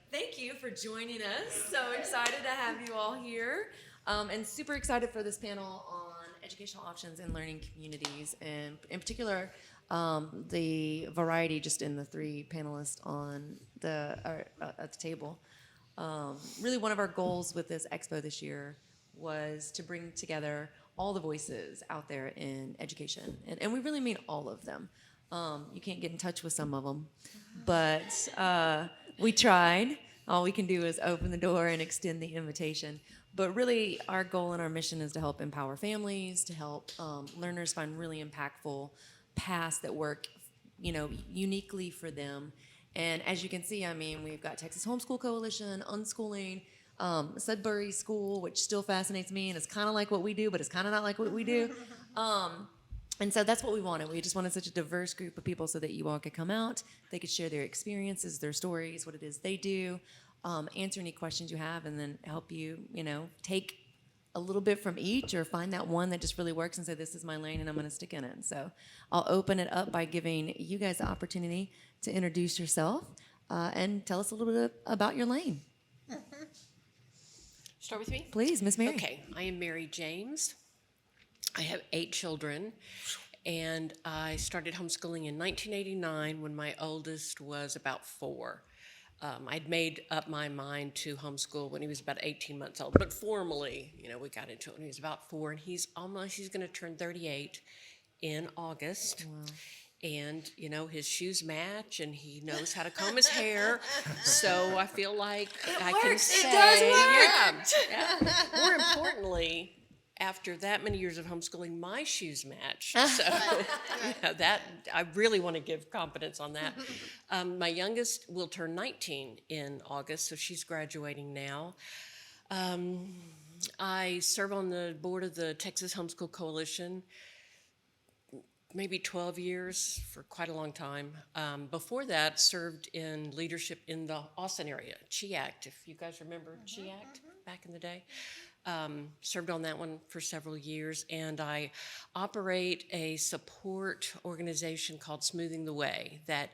Thank you for joining us. So excited to have you all here, and super excited for this panel on educational options in learning communities, and in particular, the variety just in the three panelists on at the table. Really, one of our goals with this expo this year was to bring together all the voices out there in education, and we really mean all of them. You can't get in touch with some of them, but we tried. All we can do is open the door and extend the invitation. But really, our goal and our mission is to help empower families, to help learners find really impactful paths that work, uniquely for them. And as you can see, I mean, we've got Texas Homeschool Coalition, Unschooling, Sudbury School, which still fascinates me, and it's kind of like what we do, but it's kind of not like what we do. And so that's what we wanted. We just wanted such a diverse group of people so that you all could come out. They could share their experiences, their stories, what it is they do, answer any questions you have, and then help you, take a little bit from each or find that one that just really works and say, this is my lane and I'm going to stick in it. So I'll open it up by giving you guys the opportunity to introduce yourself and tell us a little bit about your lane. Start with me? Please, Miss Mary. Okay, I am Mary James. I have 8 children, and I started homeschooling in 1989 when my oldest was about 4. I'd made up my mind to homeschool when he was about 18 months old, but formally, we got into it when he was about 4, and he's going to turn 38 in August. Wow. And, his shoes match, and he knows how to comb his hair. So I feel like can say, it does work. Yeah. More importantly, after that many years of homeschooling, my shoes match. So that I really want to give confidence on that. My youngest will turn 19 in August, so she's graduating now. I serve on the board of the Texas Homeschool Coalition. Maybe 12 years, for quite a long time. Before that, served in leadership in the Austin area, CHIACT, if you guys remember CHIACT back in the day. Served on that one for several years, and I operate a support organization called Smoothing the Way that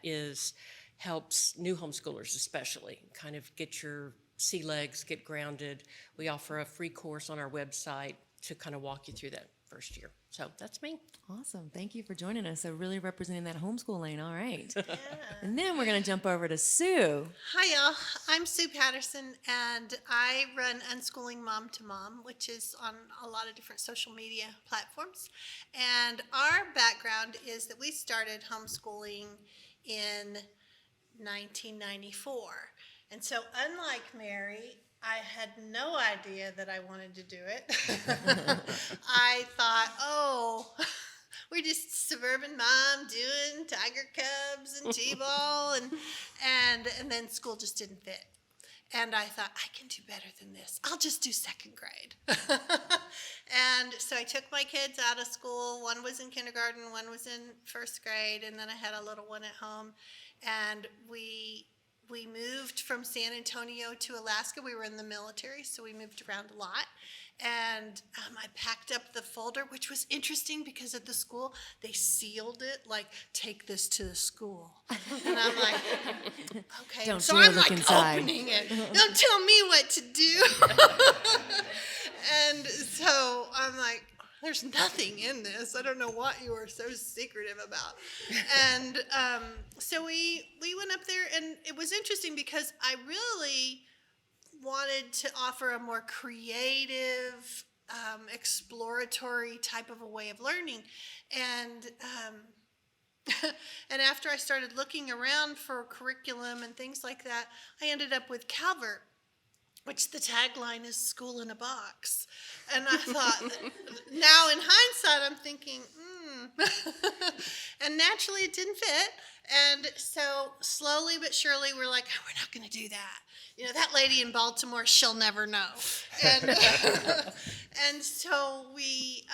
helps new homeschoolers especially kind of get your sea legs, get grounded. We offer a free course on our website to kind of walk you through that first year. So that's me. Awesome. Thank you for joining us. So really representing that homeschool lane. All right. Yeah. And then we're going to jump over to Sue. Hi, y'all. I'm Sue Patterson, and I run Unschooling Mom to Mom, which is on a lot of different social media platforms. And our background is that we started homeschooling in 1994. And so unlike Mary, I had no idea that I wanted to do it. I thought, we're just suburban mom doing Tiger Cubs and T-ball, and then school just didn't fit. And I thought, I can do better than this. I'll just do second grade. And so I took my kids out of school. One was in kindergarten, one was in first grade, and then I had a little one at home. And we moved from San Antonio to Alaska. We were in the military, so we moved around a lot. And I packed up the folder, which was interesting because at the school, they sealed it, like, take this to the school. And I'm like, okay. Don't so dare I'm look like inside. opening it. Don't tell me what to do. And so I'm like, there's nothing in this. I don't know what you were so secretive about. And so we went up there, and it was interesting because I really wanted to offer a more creative, exploratory type of a way of learning. And and after I started looking around for curriculum and things like that, I ended up with Calvert, which the tagline is school in a box. And I thought, now in hindsight, I'm thinking, and naturally it didn't fit. And so slowly but surely we're like, we're not going to do that. That lady in Baltimore, she'll never know. And and so we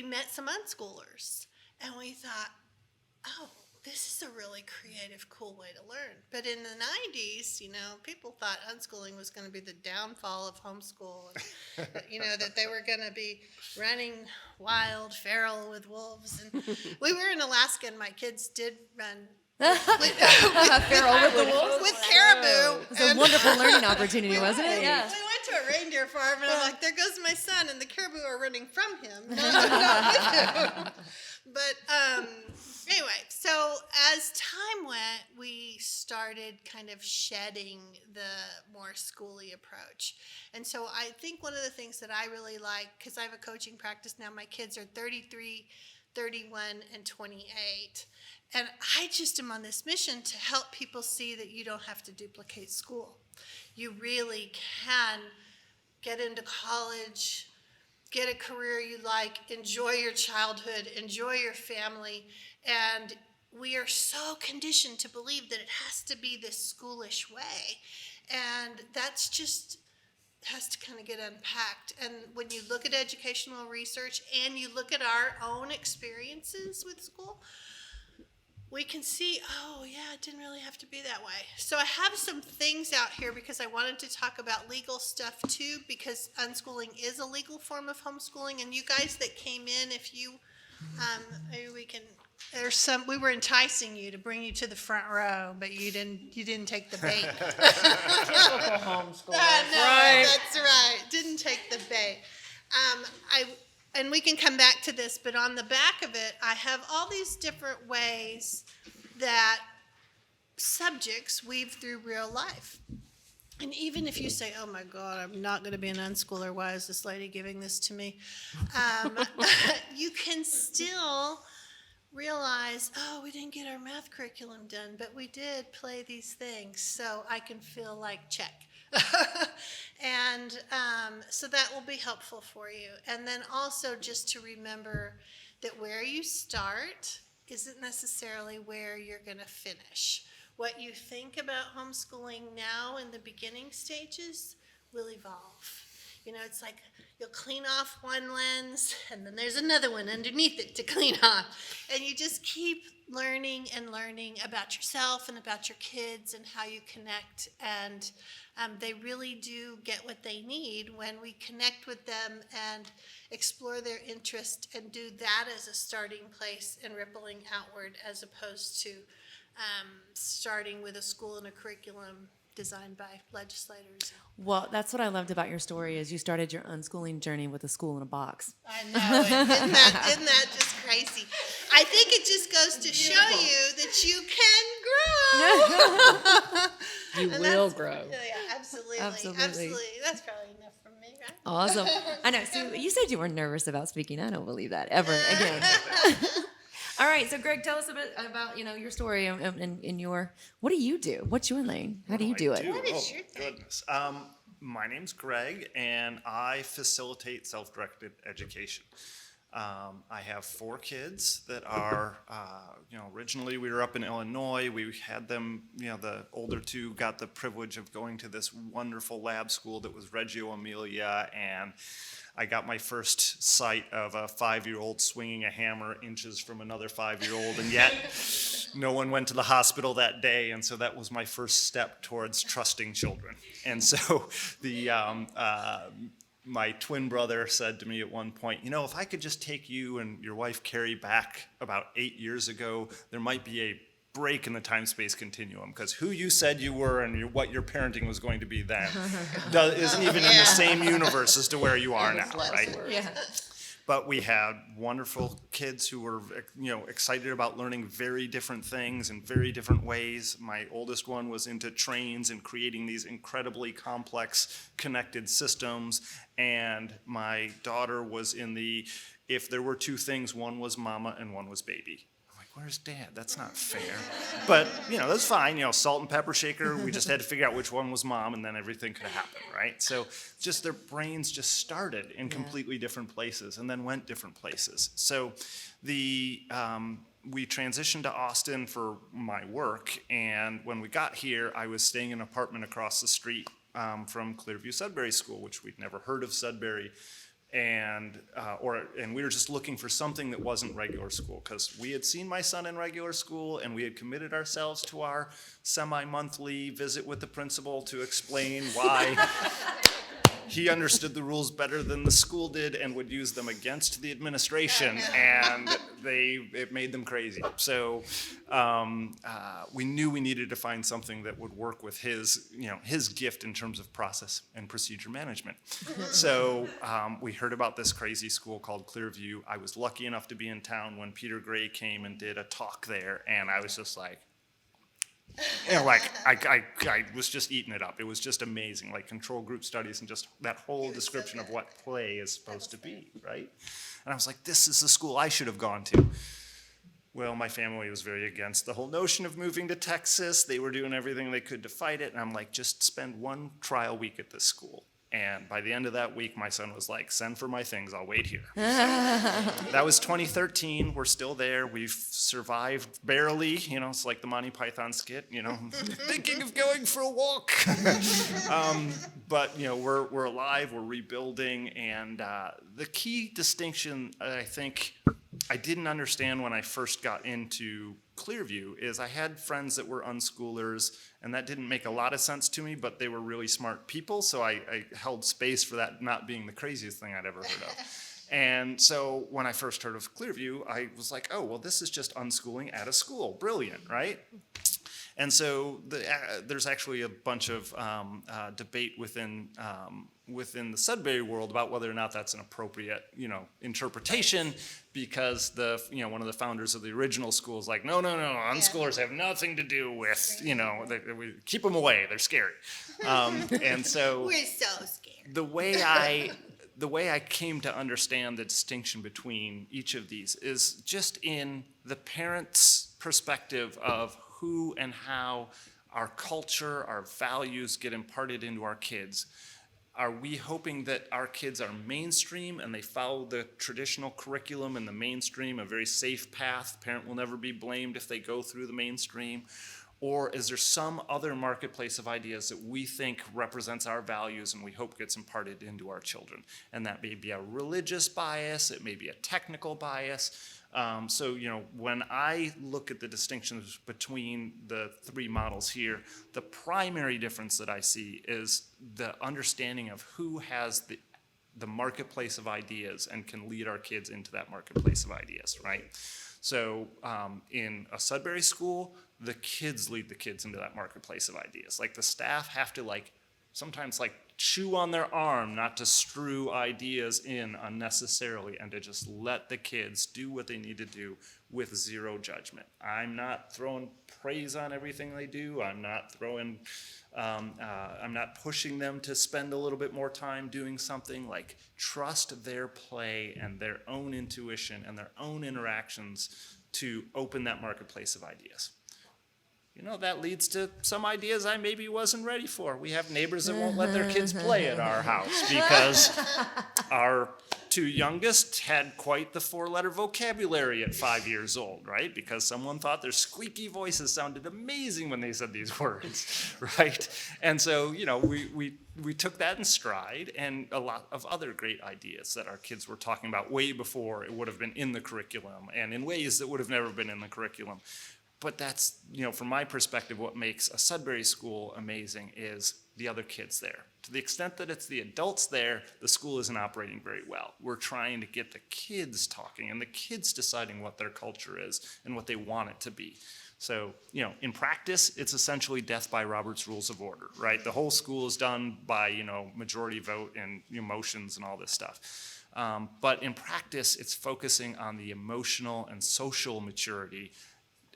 met some unschoolers, and we thought, this is a really creative, cool way to learn. But in the 90s, people thought unschooling was going to be the downfall of homeschool. And, that they were going to be running wild, feral with wolves. And we were in Alaska, and my kids did run Feral with the wolves. with caribou. It was a wonderful learning opportunity, wasn't it? Yeah. We went to a reindeer farm, and I'm like, there goes my son, and the caribou are running from him, not with him. But anyway, so as time went, we started kind of shedding the more schooly approach. And so I think one of the things that I really like, because I have a coaching practice now, my kids are 33, 31, and 28. And I just am on this mission to help people see that you don't have to duplicate school. You really can get into college, get a career you like, enjoy your childhood, enjoy your family. And we are so conditioned to believe that it has to be this schoolish way. And that's just has to kind of get unpacked. And when you look at educational research and you look at our own experiences with school, we can see, oh yeah, it didn't really have to be that way. So I have some things out here because I wanted to talk about legal stuff too, because unschooling is a legal form of homeschooling. And you guys that came in, if you, maybe we can, we were enticing you to bring you to the front row, but you didn't take the bait. Typical homeschooler. No, Right. that's right. Didn't take the bait. And we can come back to this, but on the back of it, I have all these different ways that subjects weave through real life. And even if you say, oh my God, I'm not going to be an unschooler, why is this lady giving this to me? You can still realize, oh, we didn't get our math curriculum done, but we did play these things, so I can feel like check. And so that will be helpful for you. And then also just to remember that where you start isn't necessarily where you're going to finish. What you think about homeschooling now in the beginning stages will evolve. You know, it's like you'll clean off one lens, and then there's another one underneath it to clean off. And you just keep learning and learning about yourself and about your kids and how you connect. And they really do get what they need when we connect with them and explore their interest and do that as a starting place and rippling outward, as opposed to starting with a school and a curriculum designed by legislators. Well, that's what I loved about your story is you started your unschooling journey with a school in a box. I know. Isn't that just crazy? I think it just goes to show you that you can grow. You will grow. Yeah, absolutely. Absolutely. That's probably enough from me, right? Awesome. I know. So you said you were nervous about speaking. I don't believe that ever again. All right. So Greg, tell us a bit about, your story and your, what do you do? What's your lane? How do you do it? What is your thing? Goodness. My name's Greg, and I facilitate self-directed education. I have 4 kids that are, originally we were up in Illinois. We had them, the older 2 got the privilege of going to this wonderful lab school that was Reggio Emilia, and I got my first sight of a 5-year-old swinging a hammer inches from another 5-year-old, and yet no one went to the hospital that day, and so that was my first step towards trusting children. And so my twin brother said to me at one point, if I could just take you and your wife Carrie back about 8 years ago, there might be a break in the time-space continuum, because who you said you were and what your parenting was going to be then isn't even in the same universe as to where you are now, right? Yeah. But we had wonderful kids who were, excited about learning very different things in very different ways. My oldest one was into trains and creating these incredibly complex connected systems. And my daughter was in if there were 2 things, one was mama and one was baby. I'm like, where's dad? That's not fair. But, that's fine. Salt and pepper shaker. We just had to figure out which one was mom, and then everything could happen, right? So just their brains just started in completely different places and then went different places. So we transitioned to Austin for my work, and when we got here, I was staying in an apartment across the street from Clearview Sudbury School, which we'd never heard of Sudbury. And we were just looking for something that wasn't regular school, because we had seen my son in regular school, and we had committed ourselves to our semi-monthly visit with the principal to explain why he understood the rules better than the school did and would use them against the administration, and it made them crazy. So we knew we needed to find something that would work with his gift in terms of process and procedure management. So we heard about this crazy school called Clearview. I was lucky enough to be in town when Peter Gray came and did a talk there, and I was just like, I was just eating it up. It was just amazing, like control group studies and just that whole description of what play is supposed to be, right? And I was like, this is the school I should have gone to. Well, my family was very against the whole notion of moving to Texas. They were doing everything they could to fight it, and I'm like, just spend one trial week at this school. And by the end of that week, my son was like, send for my things, I'll wait here. That was 2013, we're still there. We've survived barely, it's like the Monty Python skit, thinking of going for a walk. But, we're alive, we're rebuilding, and the key distinction I think I didn't understand when I first got into Clearview is I had friends that were unschoolers, and that didn't make a lot of sense to me, but they were really smart people, so I held space for that not being the craziest thing I'd ever heard of. And so when I first heard of Clearview, I was like, oh, well, this is just unschooling at a school. Brilliant, right? And so there's actually a bunch of debate within the Sudbury world about whether or not that's an appropriate, interpretation, because one of the founders of the original school is like, no, unschoolers have nothing to do with, we keep them away, they're scary. And so We're so scared. the way I came to understand the distinction between each of these is just in the parent's perspective of who and how our culture, our values get imparted into our kids. Are we hoping that our kids are mainstream and they follow the traditional curriculum in the mainstream, a very safe path? Parent will never be blamed if they go through the mainstream. Or is there some other marketplace of ideas that we think represents our values and we hope gets imparted into our children? And that may be a religious bias, it may be a technical bias. So when I look at the distinctions between the three models here, the primary difference that I see is the understanding of who has the marketplace of ideas and can lead our kids into that marketplace of ideas, right? So in a Sudbury school, the kids lead the kids into that marketplace of ideas. Like the staff have to sometimes chew on their arm not to strew ideas in unnecessarily and to just let the kids do what they need to do with zero judgment. I'm not throwing praise on everything they do. I'm not pushing them to spend a little bit more time doing something. Trust their play and their own intuition and their own interactions to open that marketplace of ideas. That leads to some ideas I maybe wasn't ready for. We have neighbors that won't let their kids play at our house because our two youngest had quite the 4-letter vocabulary at 5 years old, right? Because someone thought their squeaky voices sounded amazing when they said these words, right? And so, we took that in stride, and a lot of other great ideas that our kids were talking about way before it would have been in the curriculum and in ways that would have never been in the curriculum. But that's, from my perspective, what makes a Sudbury school amazing is the other kids there. To the extent that it's the adults there, the school isn't operating very well. We're trying to get the kids talking and the kids deciding what their culture is and what they want it to be. So, in practice, it's essentially death by Robert's Rules of Order, right? The whole school is done by, majority vote and motions and all this stuff. But in practice, it's focusing on the emotional and social maturity.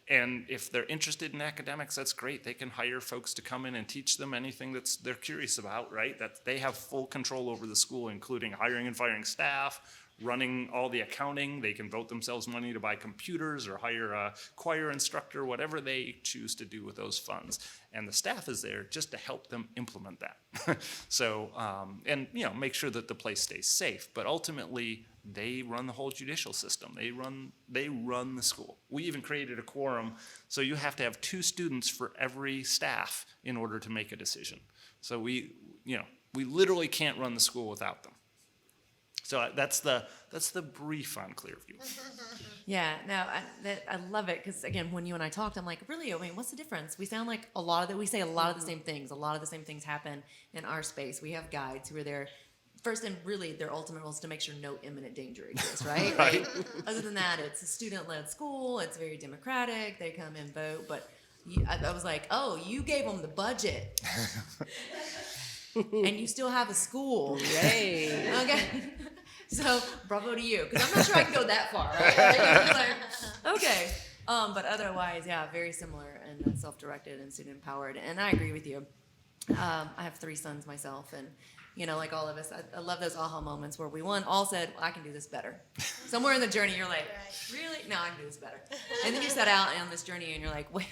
And if they're interested in academics, that's great. They can hire folks to come in and teach them anything they're curious about, right? That they have full control over the school, including hiring and firing staff, running all the accounting. They can vote themselves money to buy computers or hire a choir instructor, whatever they choose to do with those funds. And the staff is there just to help them implement that. So, and make sure that the place stays safe. But ultimately, they run the whole judicial system. They run the school. We even created a quorum, so you have to have 2 students for every staff in order to make a decision. So we literally can't run the school without them. So that's the brief on Clearview. Yeah, no, I love it because again, when you and I talked, I'm like, really? I mean, what's the difference? We sound like we say a lot of the same things. A lot of the same things happen in our space. We have guides who are there first, and really their ultimate role is to make sure no imminent danger exists, right? Right. Like, other than that, it's a student-led school. It's very democratic. They come and vote, but I was like, oh, you gave them the budget. And you still have a school. Yay. Okay. So bravo to you, because I'm not sure I can go that far. Right? Like, okay. But otherwise, yeah, very similar and self-directed and student-empowered. And I agree with you. I have 3 sons myself, and like all of us, I love those aha moments where we all said, well, I can do this better. Somewhere in the journey, you're like, really? No, I can do this better. And then you set out on this journey, and you're like, wait,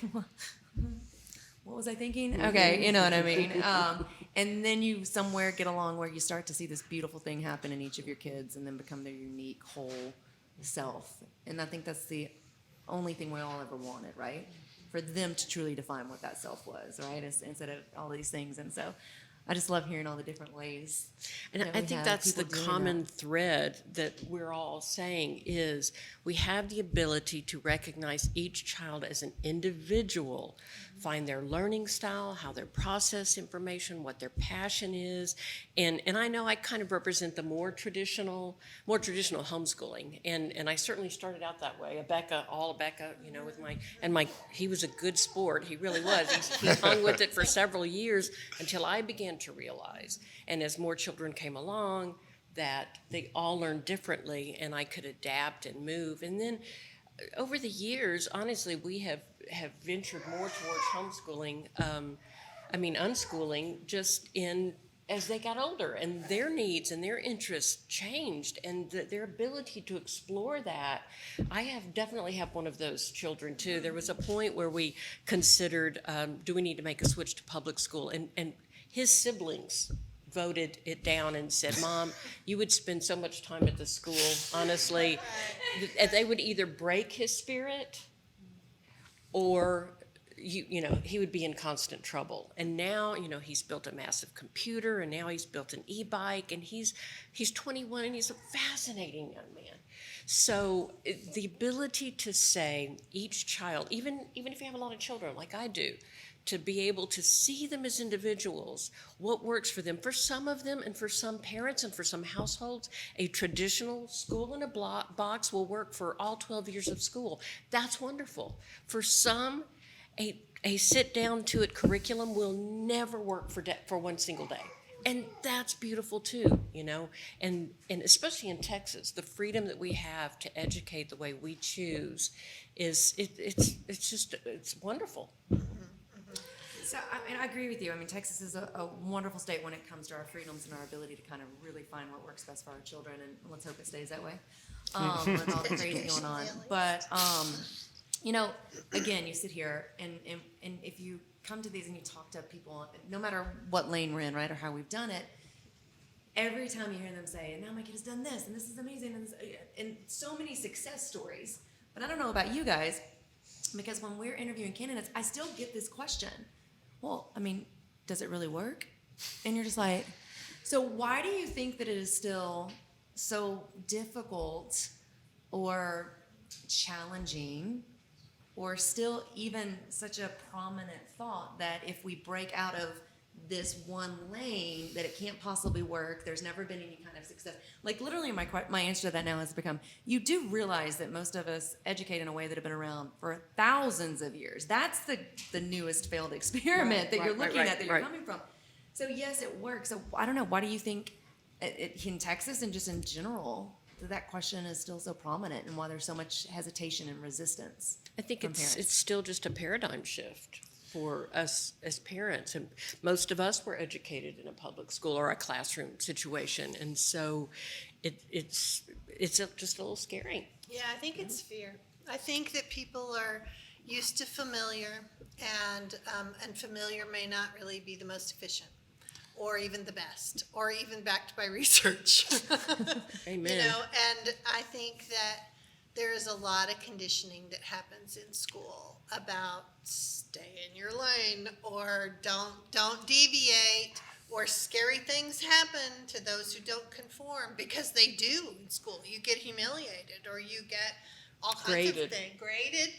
what was I thinking? Okay, you know what I mean. And then you somewhere get along where you start to see this beautiful thing happen in each of your kids, and then become their unique whole self. And I think that's the only thing we all ever wanted, right? For them to truly define what that self was, right? Instead of all these things. And so I just love hearing all the different ways. And that I we think have that's the people doing common that. thread that we're all saying is we have the ability to recognize each child as an individual, find their learning style, how they process information, what their passion is. And I know I kind of represent the more traditional homeschooling. And I certainly started out that way. Abeka, with he was a good sport. He really was. He hung with it for several years until I began to realize, and as more children came along, that they all learned differently and I could adapt and move. And then over the years, honestly, we have ventured more towards homeschooling, unschooling, just as they got older and their needs and their interests changed, and their ability to explore that. I definitely have one of those children too. There was a point where we considered, do we need to make a switch to public school? And his siblings voted it down and said, Mom, you would spend so much time at the school, honestly. They would either break his spirit or he would be in constant trouble. And now, he's built a massive computer, and now he's built an e-bike, and he's 21, and he's a fascinating young man. So the ability to say each child, even if you have a lot of children like I do, to be able to see them as individuals, what works for them. For some of them, and for some parents and for some households, a traditional school in a box will work for all 12 years of school. That's wonderful. For some, a sit-down to it curriculum will never work for one single day. And that's beautiful too, and especially in Texas, the freedom that we have to educate the way we choose it's wonderful. So, I agree with you. Texas is a wonderful state when it comes to our freedoms and our ability to kind of really find what works best for our children, and let's hope it stays that way with all the crazy going on. But, again, you sit here, and if you come to these and you talk to people, no matter what lane we're in, right, or how we've done it, every time you hear them say, now my kid has done this, and this is amazing, and so many success stories. But I don't know about you guys, because when we're interviewing candidates, I still get this question. Well, does it really work? And you're just like, so why do you think that it is still so difficult or challenging, or still even such a prominent thought that if we break out of this one lane, that it can't possibly work, there's never been any kind of success? Like, literally my answer to that now has become, you do realize that most of us educate in a way that have been around for thousands of years. That's the newest failed experiment that you're looking at, that you're coming from. So yes, it works. So I don't know, why do you think in Texas and just in general that question is still so prominent, and why there's so much hesitation and resistance? I think from it's parents? still just a paradigm shift for us as parents, and most of us were educated in a public school or a classroom situation, and so it's just a little scary. Yeah, I think it's fear. I think that people are used to familiar, and familiar may not really be the most efficient, or even the best, or even backed by research. Amen. And I think that there is a lot of conditioning that happens in school about stay in your lane, or don't deviate, or scary things happen to those who don't conform, because they do in school. You get humiliated, or you get all kinds Graded. of things graded,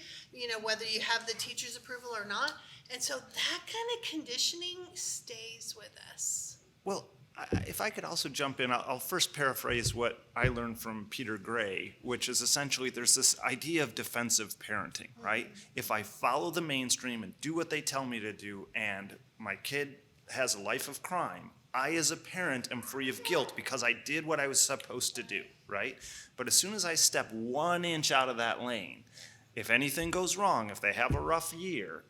whether you have the teacher's approval or not. And so that kind of conditioning stays with us. Well, if I could also jump in, I'll first paraphrase what I learned from Peter Gray, which is essentially there's this idea of defensive parenting, right? If I follow the mainstream and do what they tell me to do, and my kid has a life of crime, I as a parent am free of guilt because I did what I was supposed to do, right? But as soon as I step 1 inch out of that lane, if anything goes wrong, if they have a rough year,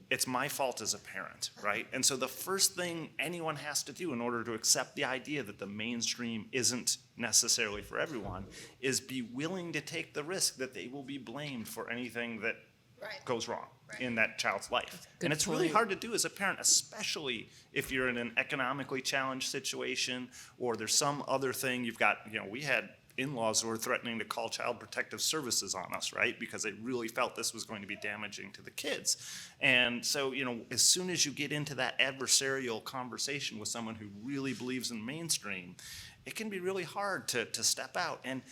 it's my fault as a parent, right? And so the first thing anyone has to do in order to accept the idea that the mainstream isn't necessarily for everyone is be willing to take the risk that they will be blamed for anything that Right. goes wrong Right. in that child's life. Good And it's really point. hard to do as a parent, especially if you're in an economically challenged situation or there's some other thing you've got, we had in-laws who were threatening to call Child Protective Services on us, right? Because they really felt this was going to be damaging to the kids. And so, as soon as you get into that adversarial conversation with someone who really believes in mainstream, it can be really hard to step out. And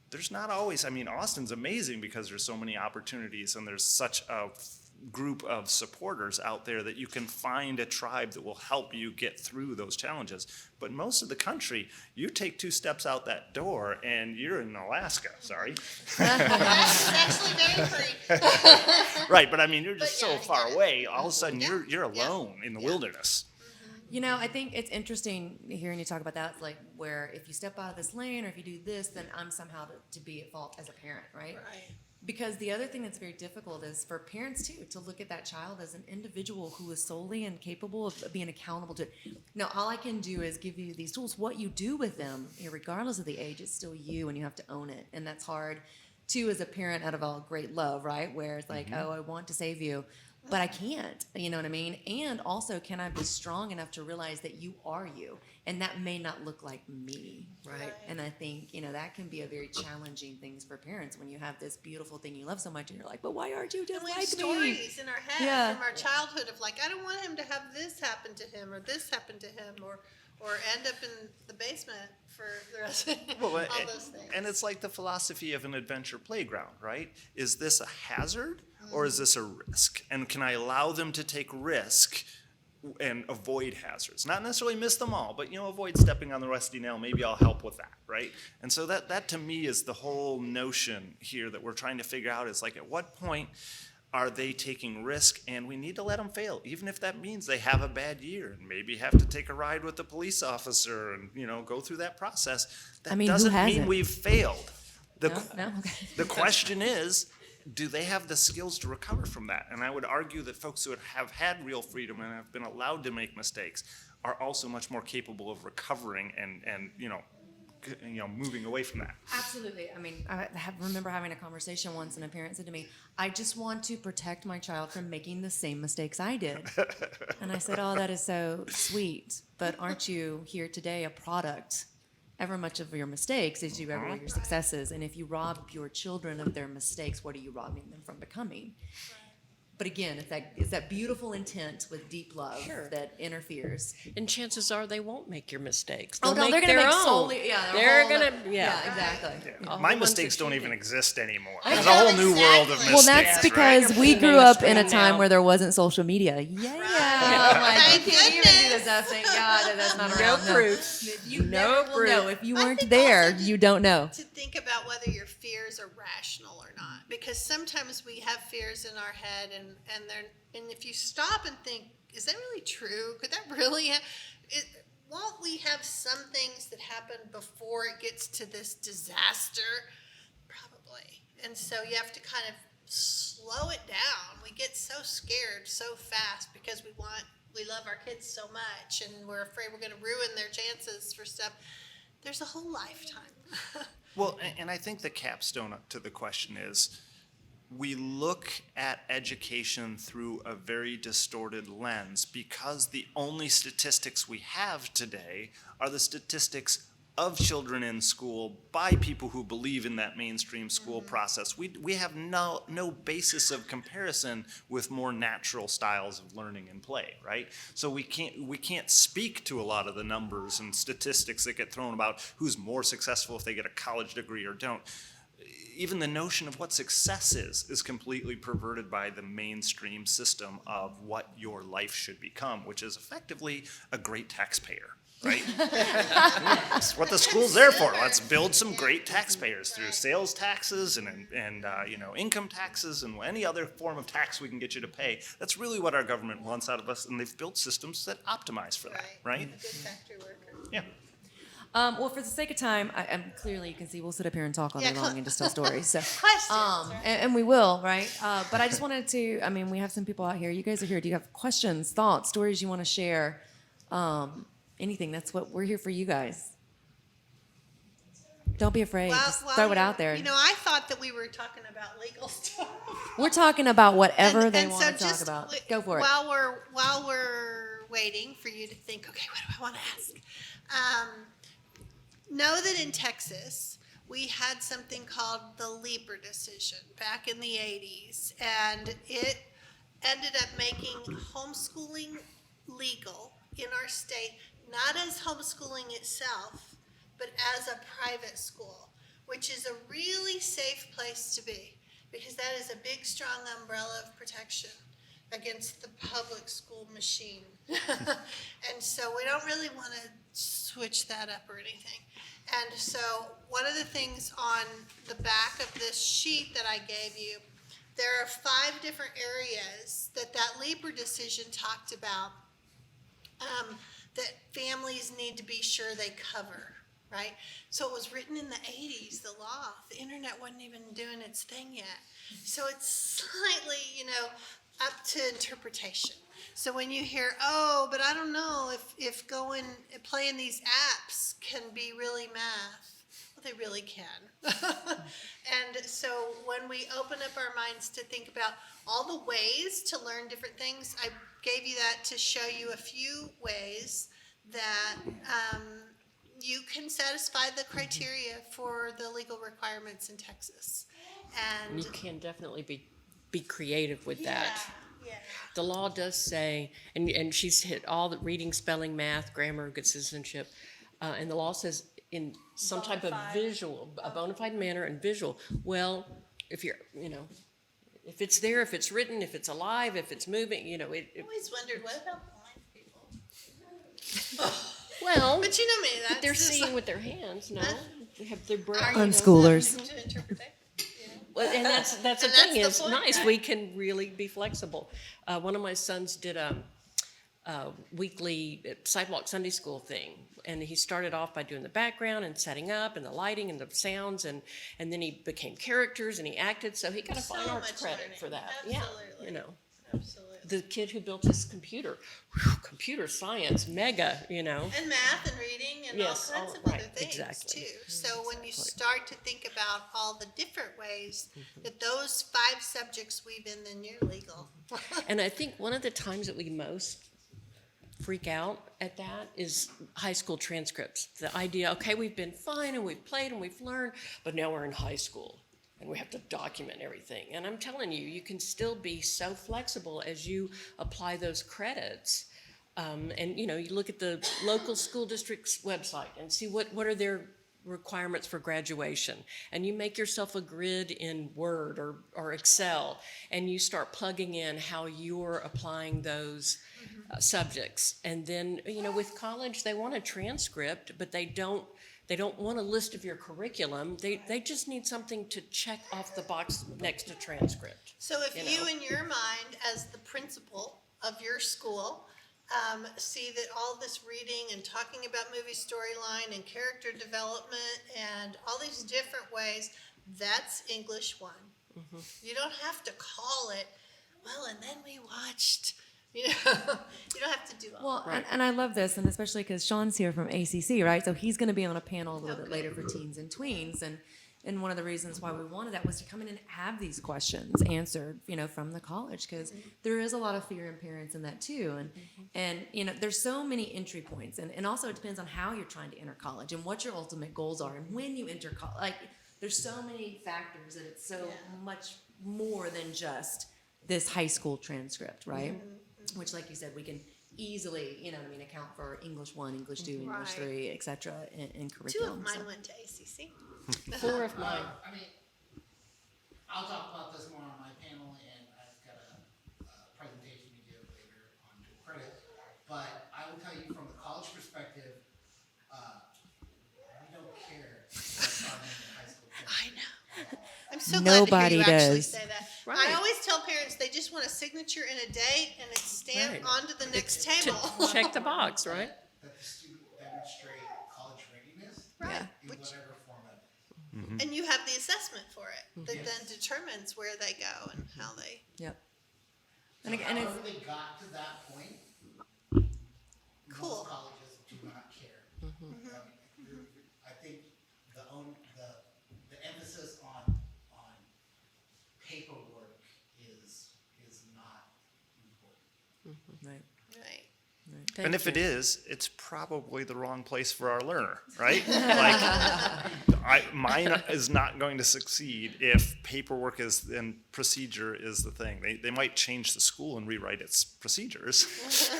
there's not always, Austin's amazing because there's so many opportunities and there's such a group of supporters out there that you can find a tribe that will help you get through those challenges. But most of the country, you take 2 steps out that door and you're in Alaska, sorry. That's actually very free. Right, but you're just But yeah, so I far get it. away, all of a sudden Yeah, you're alone in the wilderness. I think it's interesting hearing you talk about that, like where if you step out of this lane or if you do this, then I'm somehow to be at fault as a parent, right? Right. Because the other thing that's very difficult is for parents too to look at that child as an individual who is solely and capable of being accountable to it. Now, all I can do is give you these tools. What you do with them, regardless of the age, it's still you, and you have to own it. And that's hard too as a parent out of all great love, right? Where it's like, oh, I want to save you, but I can't. You know what I mean? And also, can I be strong enough to realize that you are you, and that may not look like me, right? And I think that can be a very challenging thing for parents when you have this beautiful thing you love so much, and you're like, but why aren't you And just we have like me? stories in our head Yeah. from our childhood of like, I don't want him to have this happen to him or this happen to him or end up in the basement for the rest of all those things. And it's like the philosophy of an adventure playground, right? Is this a hazard or is this a risk? And can I allow them to take risk and avoid hazards? Not necessarily miss them all, but avoid stepping on the rusty nail. Maybe I'll help with that, right? And so that to me is the whole notion here that we're trying to figure out is like, at what point are they taking risk? And we need to let them fail, even if that means they have a bad year and maybe have to take a ride with the police officer and go through that process. That Who doesn't mean hasn't? we've failed. No? Okay. The question is, do they have the skills to recover from that? And I would argue that folks who have had real freedom and have been allowed to make mistakes are also much more capable of recovering and moving away from that. Absolutely. I remember having a conversation once, and a parent said to me, I just want to protect my child from making the same mistakes I did. And I said, oh, that is so sweet. But aren't you here today a product ever much of your mistakes as you ever your successes? And if you rob your children of their mistakes, what are you robbing them from becoming? But again, it's that beautiful intent with deep love Sure. that interferes. And chances are they won't make your mistakes. Oh, They'll no, they're make going to their make own. solely, They're whole- gonna, yeah. exactly. All My the ones mistakes that don't you even did. exist anymore. I There's a know, whole new world of exactly. mistakes. Well, that's right? because we grew up in a Mainstream time now. where there wasn't social media. Yeah. I'm like, Thank you can't even do goodness. this stuff. Thank God that that's not No around. proof. You No never will proof. know. If you I weren't think there, also to- you don't know. To think about whether your fears are rational or not, because sometimes we have fears in our head, and if you stop and think, is that really true? Could that really? Won't we have some things that happen before it gets to this disaster? Probably. And so you have to kind of slow it down. We get so scared so fast because we love our kids so much, and we're afraid we're going to ruin their chances for stuff. There's a whole lifetime. Well, and I think the capstone to the question is, we look at education through a very distorted lens because the only statistics we have today are the statistics of children in school by people who believe in that mainstream school process. We have no basis of comparison with more natural styles of learning and play, right? So we can't speak to a lot of the numbers and statistics that get thrown about who's more successful if they get a college degree or don't. Even the notion of what success is completely perverted by the mainstream system of what your life should become, which is effectively a great taxpayer. Right? That's what the school's there for. Let's build some great taxpayers through sales taxes and income taxes and any other form of tax we can get you to pay. That's really what our government wants out of us, and they've built systems that optimize for that, right? A good factory worker. Yeah. Well, for the sake of time, I'm clearly you can see we'll sit up here and talk all day long and just tell stories. So, Questions, right? and we will, right? But I just wanted to. I mean, we have some people out here. You guys are here. Do you have questions, thoughts, stories you want to share? Anything. That's what we're here for. You guys. Don't be afraid. Just throw it out there. You know, I thought that we were talking about legal stuff. We're talking about whatever they And want so to talk just about. Go for it. While we're waiting for you to think, okay, what do I want to ask? Know that in Texas, we had something called the Lieber decision back in the 80s, and it ended up making homeschooling legal in our state, not as homeschooling itself, but as a private school, which is a really safe place to be, because that is a big, strong umbrella of protection against the public school machine. And so we don't really want to switch that up or anything. And so one of the things on the back of this sheet that I gave you, there are 5 different areas that Lieber decision talked about that families need to be sure they cover, right? So it was written in the 80s, the law. The internet wasn't even doing its thing yet. So it's slightly, up to interpretation. So when you hear, oh, but I don't know if playing these apps can be really math. Well, they really can. And so when we open up our minds to think about all the ways to learn different things, I gave you that to show you a few ways that you can satisfy the criteria for the legal requirements in Texas. And You can definitely be creative with that. Yeah. The law does say, and she's hit all the reading, spelling, math, grammar, good citizenship, and the law says in some type of visual, a bona fide manner and visual. Well, if you're, if it's there, if it's written, if it's alive, if it's moving, I always wondered, what about blind people? well, But you know me, that's but they're just seeing with their hands, no? They have their braille. Are you Unschoolers. subject to interpretation? Well, and that's the And thing that's the is point, nice. right? We can really be flexible. One of my sons did a weekly sidewalk Sunday school thing, and he started off by doing the background and setting up and the lighting and the sounds, and then he became characters and he acted. So he got a So fine arts much credit learning. for that. Absolutely. Yeah, Absolutely. the kid who built his computer, computer science, mega, And math and reading and Yes, all kinds all- of other right, things exactly. too. So when you start to think about all the different ways that those 5 subjects weave in, then you're legal. And I think one of the times that we most freak out at that is high school transcripts. The idea, okay, we've been fine and we've played and we've learned, but now we're in high school and we have to document everything. And I'm telling you, you can still be so flexible as you apply those credits. And you look at the local school district's website and see what are their requirements for graduation, and you make yourself a grid in Word or Excel, and you start plugging in how you're applying those subjects. And then with college they want a transcript, but they don't want a list of your curriculum. They just need something to check off the box next to transcript. So if You you know. in your mind as the principal of your school see that all this reading and talking about movie storyline and character development and all these different ways, that's English 1. You don't have to call it, well, and then we watched, you don't have to do all Well, Right. and I love this, and especially because Sean's here from ACC, right? So he's going to be on a panel a little bit later for teens and tweens, and And one of the reasons why we wanted that was to come in and have these questions answered, from the college, because there is a lot of fear in parents in that too. And there's so many entry points, and also it depends on how you're trying to enter college and what your ultimate goals are, and when you enter college. Like, there's so many factors, and it's so much more than just this high school transcript, right? Which, like you said, we can easily, account for English 1, English 2, English Right. 3, etc. in 2 curriculum. of mine so. went to ACC. 4 of mine. I mean, I'll talk about this more on my panel, and I've got a presentation to give later on dual credit. But I will tell you from the college perspective, we don't care what's on in high school. I know. I'm so glad Nobody to hear you actually does. say that. Right. I always tell parents they just want a signature and a date, and it's stamped Right. onto the next To table. check the box, right? That the student demonstrate college readiness Right. in Which, whatever format. and you have the assessment for it that Yes. then determines where they go and how they. Yep. So And again, however they got to that point, Cool. most colleges do not care. I think the emphasis on paperwork is not important. right. Right. And if it Thank you. is, it's probably the wrong place for our learner, right? Mine is not going to succeed if paperwork is and procedure is the thing. They might change the school and rewrite its procedures.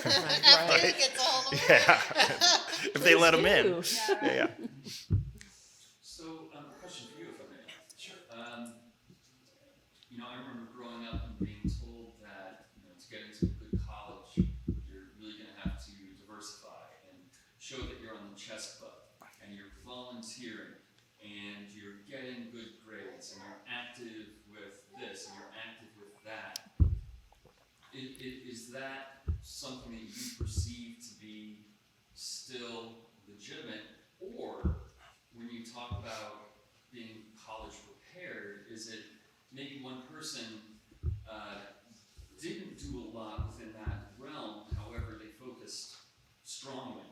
After it gets all over. Yeah, if they let them in. Ooh. Yeah. So, question for you, if I may. Sure. I remember growing up and being told that, to get into a good college, you're really going to have to diversify and show that you're on the chess club and you're volunteering and you're getting good grades and you're active with this and you're active with that. Is that something that you perceive to be still legitimate, or when you talk about being college prepared, is it maybe one person didn't do a lot within that realm, however they focused strongly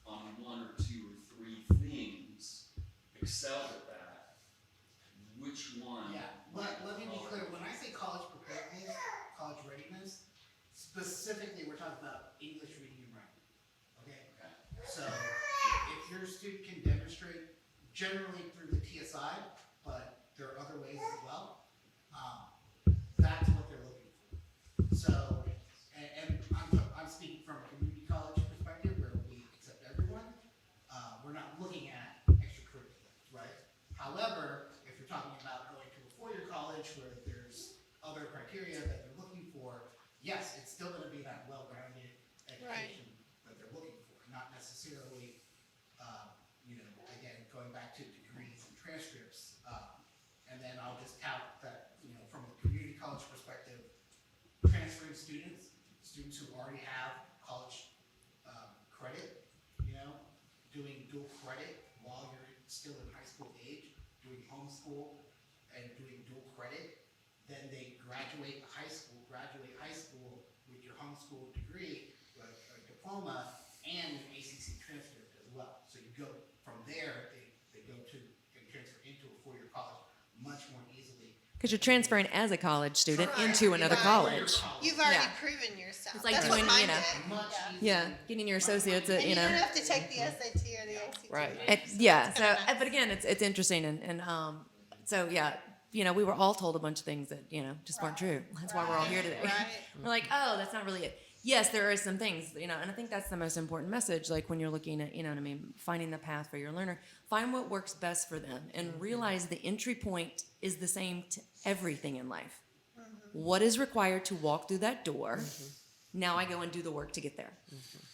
on 1 or 2 or 3 things, excelled at that, which one? Yeah, let me be clear, when I say college preparedness, college readiness, specifically, we're talking about English reading and writing, okay? Okay. So, if your student can demonstrate, generally through the TSI, but there are other ways as well, that's what they're looking for. So, and I'm speaking from a community college perspective, where we accept everyone, we're not looking at extracurriculars, right? However, if you're talking about going to a 4-year college where there's other criteria that they're looking for, yes, it's still gonna be that well-rounded education that they're looking for, not necessarily, again, going back to degrees and transcripts. And then I'll just tout that, from a community college perspective, transferring students who already have college credit, doing dual credit while you're still in high school age, doing homeschool and doing dual credit, then they graduate high school with your homeschool degree, a diploma, and an ACC transcript as well. So you go from there, they go to and transfer into a 4-year college much more easily. Because you're transferring as a college student Right. into another Right. college. You've already Yeah. proven yourself. It's like That's doing, what mine you know, did. Much Yeah. easier. Yeah, getting your associates at, And you don't have to take the SAT or the ACT. Right. Yeah. So, Kinda nice. but again, it's interesting, and so yeah, we were all told a bunch of things that just weren't true. That's why we're all here today. Right. We're like, oh, that's not really it. Yes, there are some things, and I think that's the most important message. Like when you're looking at, finding the path for your learner, find what works best for them, and realize the entry point is the same to everything in life. What is required to walk through that door? Now I go and do the work to get there.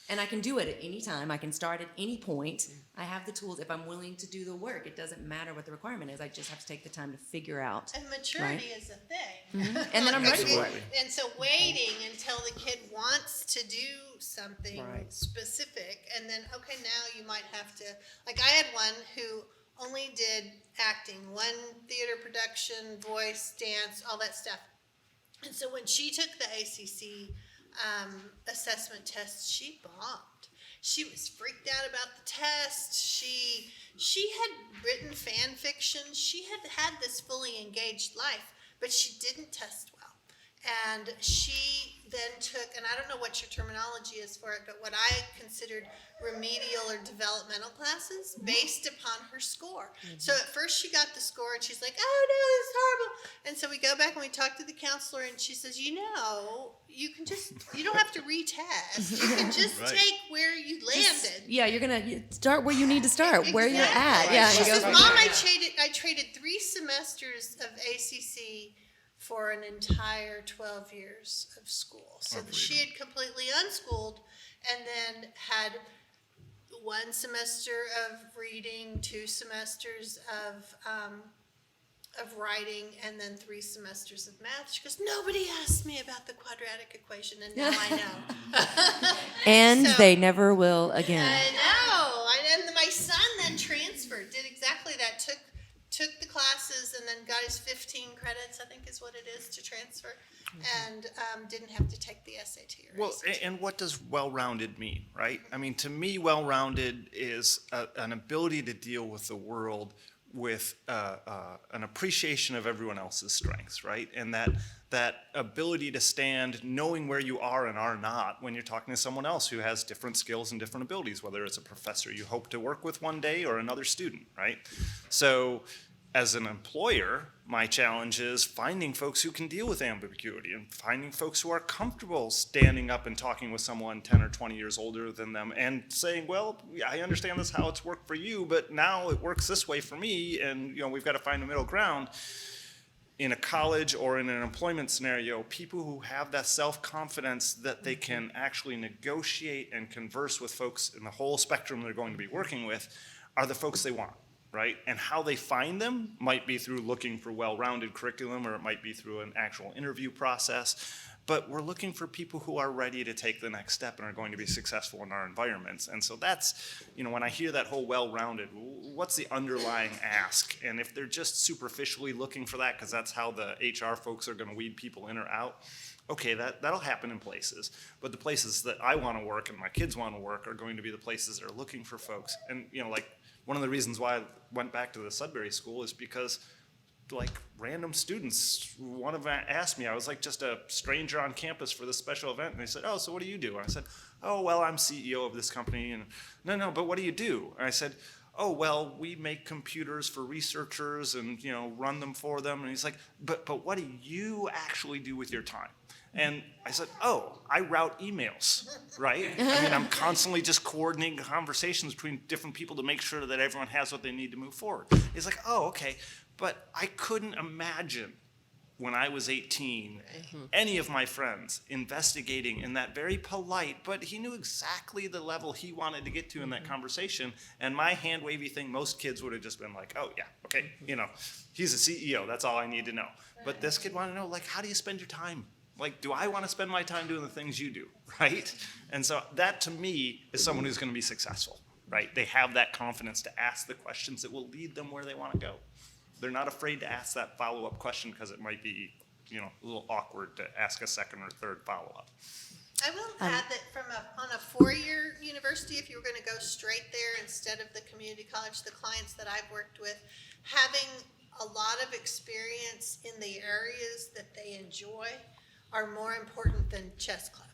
And I can do it at any time. I can start at any point. I have the tools if I'm willing to do the work. It doesn't matter what the requirement is. I just have to take the time to figure out. And maturity is a thing. And then I'm ready for it. Absolutely. And so waiting until the kid wants to do something Right. specific, and then, okay, now you might have to, like I had one who only did acting, one theater production, voice, dance, all that stuff. And so when she took the ACC assessment test, she bombed. She was freaked out about the test. She had written fan fiction. She had had this fully engaged life, but she didn't test well. And she then took, and I don't know what your terminology is for it, but what I considered remedial or developmental classes based upon her score. So at first she got the score and she's like, oh no, this is horrible. And so we go back and we talk to the counselor and she says, you don't have to retest. You can just Right. take where you landed. Yeah, you're gonna start where you need to start, where you're at. Exactly. Yeah, She and you says, go Mom, from I traded 3 semesters of ACC for an entire 12 years of school. So she had completely unschooled and then had 1 semester of reading, 2 semesters of writing, and then 3 semesters of math. She goes, nobody asked me about the quadratic equation, and now I know. And So- they never will again. I know. And my son then transferred, did exactly that, took the classes and then got his 15 credits, I think is what it is, to transfer, and didn't have to take the SAT or Well, ACT. and what does well-rounded mean, right? I mean, to me, well-rounded is an ability to deal with the world with an appreciation of everyone else's strengths, right? And that ability to stand knowing where you are and are not when you're talking to someone else who has different skills and different abilities, whether it's a professor you hope to work with one day or another student, right? So as an employer, my challenge is finding folks who can deal with ambiguity and finding folks who are comfortable standing up and talking with someone 10 or 20 years older than them and saying, well, I understand this how it's worked for you, but now it works this way for me, and we've got to find a middle ground. In a college or in an employment scenario, people who have that self-confidence that they can actually negotiate and converse with folks in the whole spectrum they're going to be working with are the folks they want. Right? And how they find them might be through looking for well-rounded curriculum, or it might be through an actual interview process. But we're looking for people who are ready to take the next step and are going to be successful in our environments. And so that's, when I hear that whole well-rounded, what's the underlying ask? And if they're just superficially looking for that, because that's how the HR folks are going to weed people in or out, okay, that'll happen in places. But the places that I want to work and my kids want to work are going to be the places that are looking for folks. And, one of the reasons why I went back to the Sudbury School is because, random students, one of them asked me, I was just a stranger on campus for this special event, and they said, oh, so what do you do? And I said, oh, well, I'm CEO of this company, and no, but what do you do? And I said, oh, well, we make computers for researchers and, run them for them. And he's like, but what do you actually do with your time? And I said, oh, I route emails, right? I'm constantly just coordinating conversations between different people to make sure that everyone has what they need to move forward. He's like, oh, okay. But I couldn't imagine when I was 18, any of my friends investigating in that very polite, but he knew exactly the level he wanted to get to in that conversation. And my hand-wavy thing, most kids would have just been like, oh, yeah, okay, he's a CEO. That's all I need to know. But this kid wanted to know, how do you spend your time? Do I want to spend my time doing the things you do, right? And so that, to me, is someone who's going to be successful, right? They have that confidence to ask the questions that will lead them where they want to go. They're not afraid to ask that follow-up question because it might be, a little awkward to ask a second or third follow-up. I will add that on a 4-year university, if you were going to go straight there instead of the community college, the clients that I've worked with, having a lot of experience in the areas that they enjoy are more important than chess club,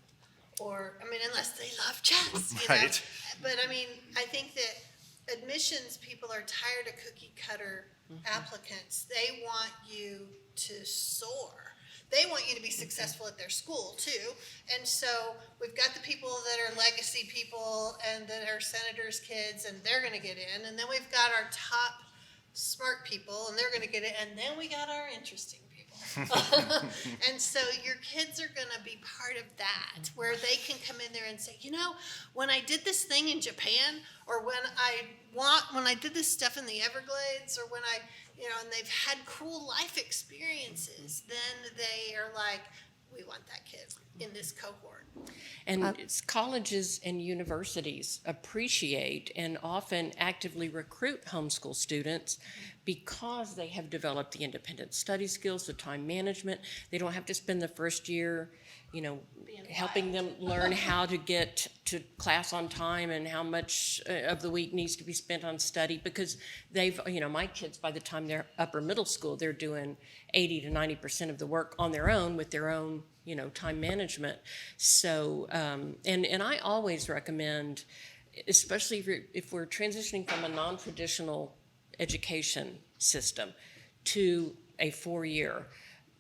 unless they love chess, Right. But I think that admissions people are tired of cookie cutter applicants. They want you to soar. They want you to be successful at their school too. And so we've got the people that are legacy people and that are senators' kids, and they're going to get in. And then we've got our top smart people, and they're going to get in. And then we got our interesting people. And so your kids are going to be part of that, where they can come in there and say, when I did this thing in Japan, or when I did this stuff in the Everglades, or when and they've had cool life experiences, then they are like, we want that kid in this cohort. And it's colleges and universities appreciate and often actively recruit homeschool students because they have developed the independent study skills, the time management. They don't have to spend the first year, helping them learn how to get to class on time and how much of the week needs to be spent on study, because they've, my kids, by the time they're upper middle school, they're doing 80 to 90% of the work on their own with their own, time management. So, and I always recommend, especially if we're transitioning from a non-traditional education system to a 4-year,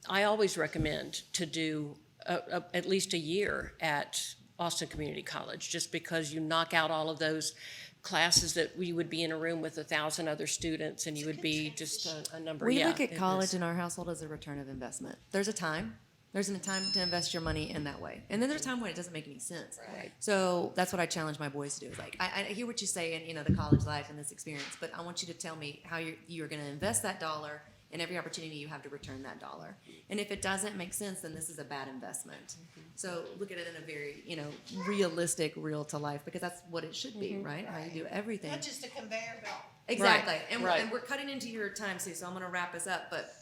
I always recommend to do at least a year at Austin Community College, just because you knock out all of those classes that we would be in a room with 1,000 other students, and you would be just a number. We Yeah, look at it college is. in our household as a return of investment. There's a time to invest your money in that way, and then there's a time when it doesn't make any sense. Right. So that's what I challenge my boys to do. Is like, I hear what you say in the college life and this experience, but I want you to tell me how you're going to invest that dollar and every opportunity you have to return that dollar. And if it doesn't make sense, then this is a bad investment. So look at it in a very realistic, real to life, because that's what it should be, right? How you do everything. Not just a conveyor belt. Exactly. Right, And, right. we're cutting into your time, Sue, so I'm going to wrap us up. But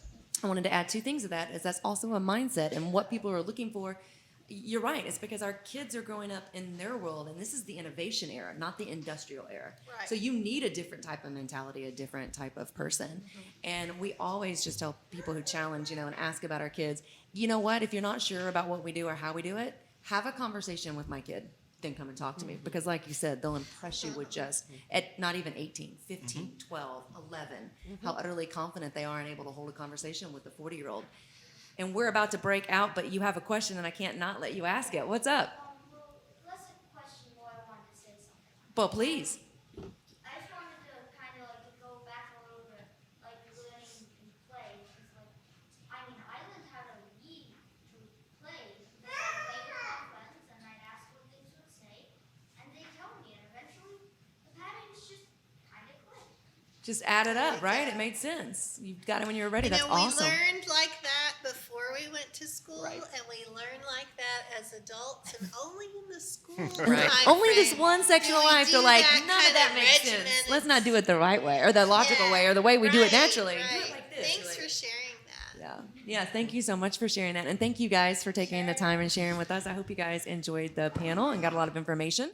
I wanted to add 2 things to that. Is that's also a mindset and what people are looking for. You're right. It's because our kids are growing up in their world, and this is the innovation era, not the industrial era. Right. So you need a different type of mentality, a different type of person. And we always just tell people who challenge, and ask about our kids, you know what? If you're not sure about what we do or how we do it, have a conversation with my kid. Then come and talk to me, because like you said, they'll impress you with just at not even 18, 15, 12, 11, how utterly confident they are and able to hold a conversation with a 40-year-old. And we're about to break out, but you have a question and I can't not let you ask it. What's up? Well, less a question, more I wanted to say something. Well, please. I just wanted to kind of like go back a little bit, like learning and play. It's like, I learned how to read to play because I played with my friends and I'd ask what things would say, and they tell me, and eventually the patterns just kind of clicked. Just add it up, right? It made sense. You got it when you were ready. That's we awesome. learned like that before we went to school, Right. and we learned like that as adults, and only in the school Right. time Only this frame one section do of we life, do so like that none of kind that makes sense. regimented Let's not do it the right way or the logical way or the way we do it naturally. Do it Right. like this. Thanks Like- for sharing that. Yeah. Thank you so much for sharing that. And thank you guys for taking the time and sharing with us. I hope you guys enjoyed the panel and got a lot of information.